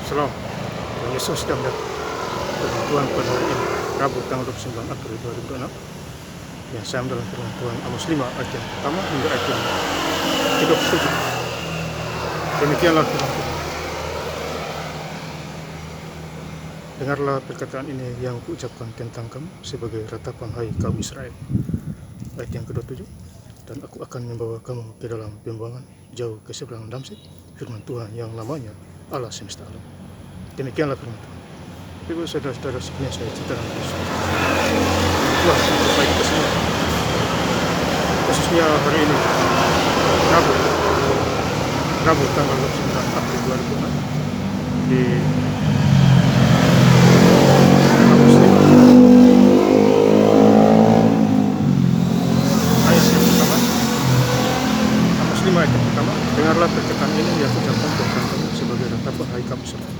Salam. Tuhan Yesus sedang datang. Tuhan pada hari ini, Rabu tanggal 29 April 2026. Yang saya dalam firman Tuhan Amos 5 ayat yang pertama hingga ayat yang 37. Demikianlah firman Tuhan. Dengarlah perkataan ini yang kuucapkan tentang kamu sebagai ratapan hai kaum Israel. Ayat yang ke-27. Dan aku akan membawa kamu ke dalam pembuangan jauh ke seberang Damsyik, firman Tuhan yang namanya Allah semesta alam. Demikianlah firman Tuhan. Ibu saudara-saudara sekalian, saya ceritakan Yesus. Tuhan sampai kita semua. Khususnya hari ini, Rabu tanggal 29 April 2006 di Amos 5 ayat yang pertama. Amos 5 ayat yang pertama. Dengarlah perkataan ini yang kuucapkan tentang kamu sebagai ratapan hai kaum Israel.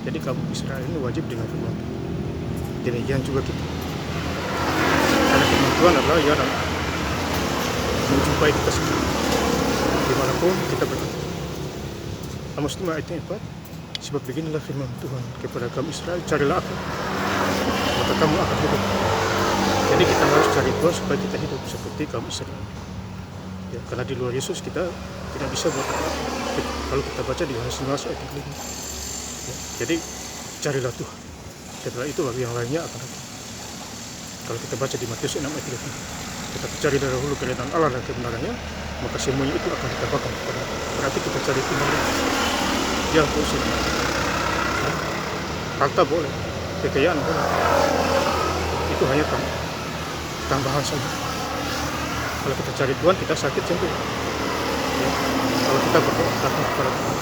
Jadi kaum Israel ini wajib dengan firman Tuhan. Demikian juga kita. Karena firman Tuhan adalah yang menjumpai kita semua dimanapun kita berada. Amos 5 ayat 4. Sebab beginilah firman Tuhan kepada kaum Israel, carilah aku, maka kamu akan hidup. Jadi kita harus cari Tuhan supaya kita hidup seperti kaum Israel. Ya, karena di luar Yesus kita tidak bisa buat apa. Kalau kita baca di Yohanes 15 ayat 5. Ya, jadi carilah Tuhan. Setelah itu bagi yang lainnya akan datang. Kalau kita baca di Matius 6 ayat 33, kita cari dahulu kerajaan Allah dan kebenarannya, maka semuanya itu akan ditambahkan kepada kita. Berarti kita cari Tuhan yang khusus. Harta boleh, kekayaan boleh. Itu hanya tambahan saja. Kalau kita cari Tuhan, kita sakit sembuh. Ya, kalau kita berdoa datang kepada Tuhan.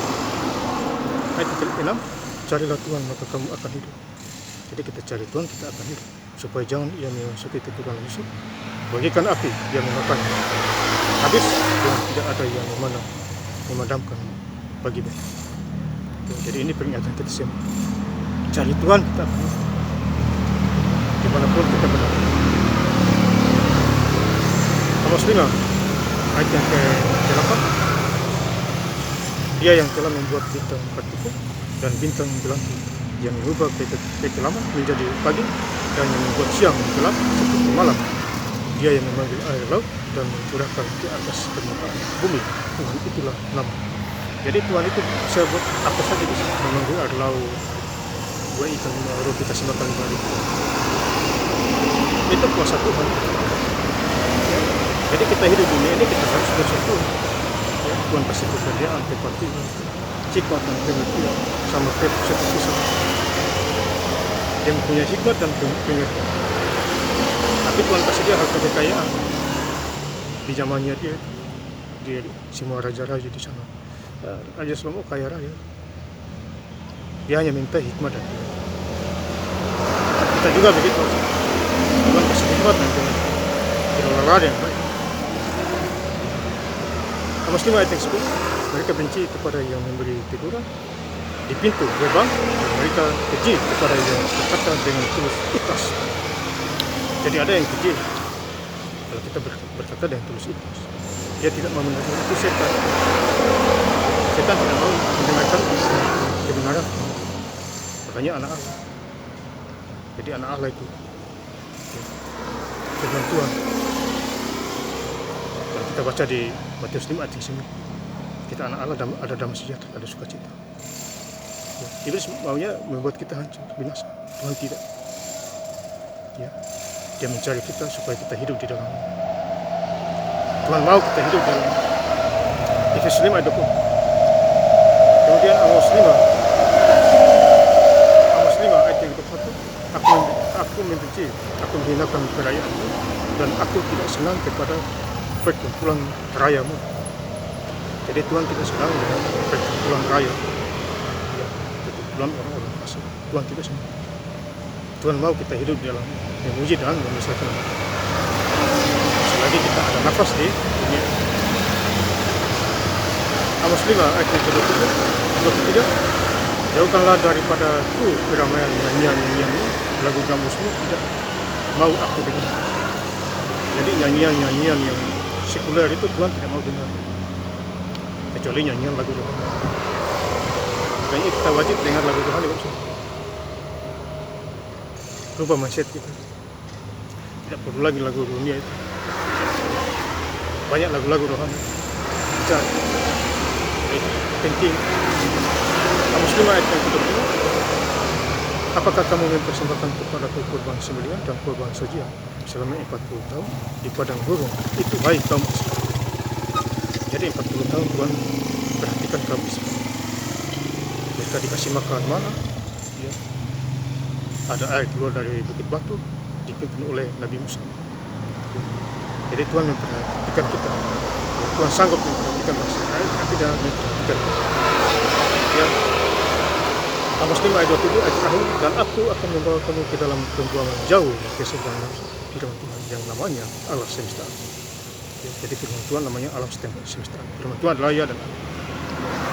Ayat 6, carilah Tuhan maka kamu akan hidup. Jadi kita cari Tuhan, kita akan hidup. Supaya jangan ia memasuki keturunan Yusuf. Bagikan api yang memakan habis dan tidak ada yang memadamkan bagi mereka. Jadi ini peringatan kita semua. Cari Tuhan, kita akan hidup. Dimanapun kita berada. Amos 5 ayat yang ke-8. Dia yang telah membuat bintang bertukup dan bintang gelantung, yang mengubah kekelaman menjadi pagi dan yang membuat siang gelap seperti malam. Dia yang memanggil air laut dan mencurahkan di atas permukaan bumi. Tuhan itulah nama. Jadi Tuhan itu bisa buat apa saja, bisa memanggil air laut, buat ikan roti kasih makan balik. Itu kuasa Tuhan. Ya. Jadi kita hidup dunia ini kita harus bersyukur. Ya, Tuhan kasih pekerjaan, kepatihan, hikmat dan pengertian sama seperti sama. Yang punya hikmat dan pengertian. Tapi Tuhan kasih dia harta kekayaan. Di zamannya dia semua raja-raja di sana. Raja Salomo kaya raya. Dia hanya minta hikmat dan pengertian. Kita juga begitu. Tuhan kasih hikmat dan pengertian. Kelola yang baik. Amos 5 ayat 10. Mereka benci kepada yang memberi teguran di pintu gerbang, dan mereka keji kepada yang berkata dengan tulus ikhlas. Jadi ada yang keji kalau kita berkata dengan tulus ikhlas. Dia tidak mau mendengar, itu setan. Setan tidak mau mendengarkan kebenaran. Makanya anak Allah. Jadi anak Allah itu firman Tuhan. Kalau kita baca di Matius 5 ayat 9. Kita anak Allah ada damai sejahtera, ada sukacita. Ya, Iblis maunya membuat kita hancur, binasa. Tuhan tidak. Ya, dia mencari kita supaya kita hidup di dalamnya. Tuhan mau kita hidup di dalamnya. Efesus 5 ayat 20. Kemudian Amos 5 ayat yang ke-21. Aku membenci, aku menghinakan kerayaanmu, dan aku tidak senang kepada perkumpulan rayamu. Jadi Tuhan tidak senang dengan perkumpulan raya, ya, perkumpulan orang-orang fasik. Tuhan tidak senang. Tuhan mau kita hidup di dalam memuji dan memisahkan. Selagi kita ada nafas di dunia. Amos 5 ayat 23. Jauhkanlah daripadaku keramaian nyanyian-nyanyianmu, lagu gambusmu tidak mau aku dengar. Jadi nyanyian-nyanyian yang sekuler itu Tuhan tidak mau dengar. Kecuali nyanyian lagu rohani. Makanya kita wajib dengar lagu rohani, Bapak Saudara. Rubah mindset kita. Tidak perlu lagi lagu dunia itu. Banyak lagu-lagu rohani. Jadi, penting. Kamu muslim ayat yang kedua. Apakah kamu mempersembahkan kepadaku kurban sembelihan dan kurban sajian selama 40 tahun di padang gurun? Itu hai kaum Israel. Jadi 40 tahun Tuhan perhatikan kaum Israel. Mereka dikasih makan mana? Ya. Ada air keluar dari bukit batu dipimpin oleh Nabi Musa. Jadi Tuhan memperhatikan kita. Tuhan sanggup memperhatikan bangsa Israel, tapi tidak memperhatikan kita. Ya. Amos 5 ayat 27 ayat terakhir, dan aku akan membawa kamu ke dalam pembuangan jauh ke seberang firman Tuhan yang namanya Allah semesta. Ya, jadi firman Tuhan namanya alam semesta. Firman Tuhan adalah ya dan Allah.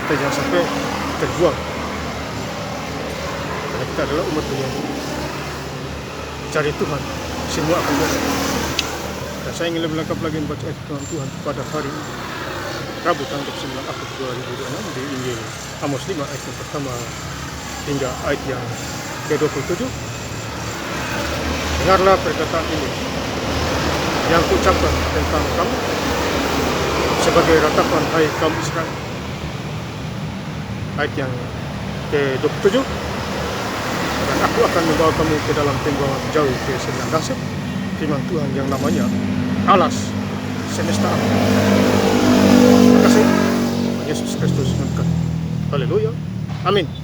Kita jangan sampai terbuang. Karena kita adalah umat yang cari Tuhan, semua akan datang. Dan saya ingin lebih lengkap lagi membaca ayat firman Tuhan pada hari Rabu tanggal 9 April 2026 di Injil Amos 5 ayat yang pertama hingga ayat yang ke-27. Dengarlah perkataan ini yang kuucapkan tentang kamu sebagai ratapan, hai kaum Israel. Ayat yang ke-27, dan aku akan membawa kamu ke dalam pembuangan jauh ke seberang dasar firman Tuhan yang namanya alas semesta. Terima kasih. Yesus Kristus memberkati. Haleluya. Amin.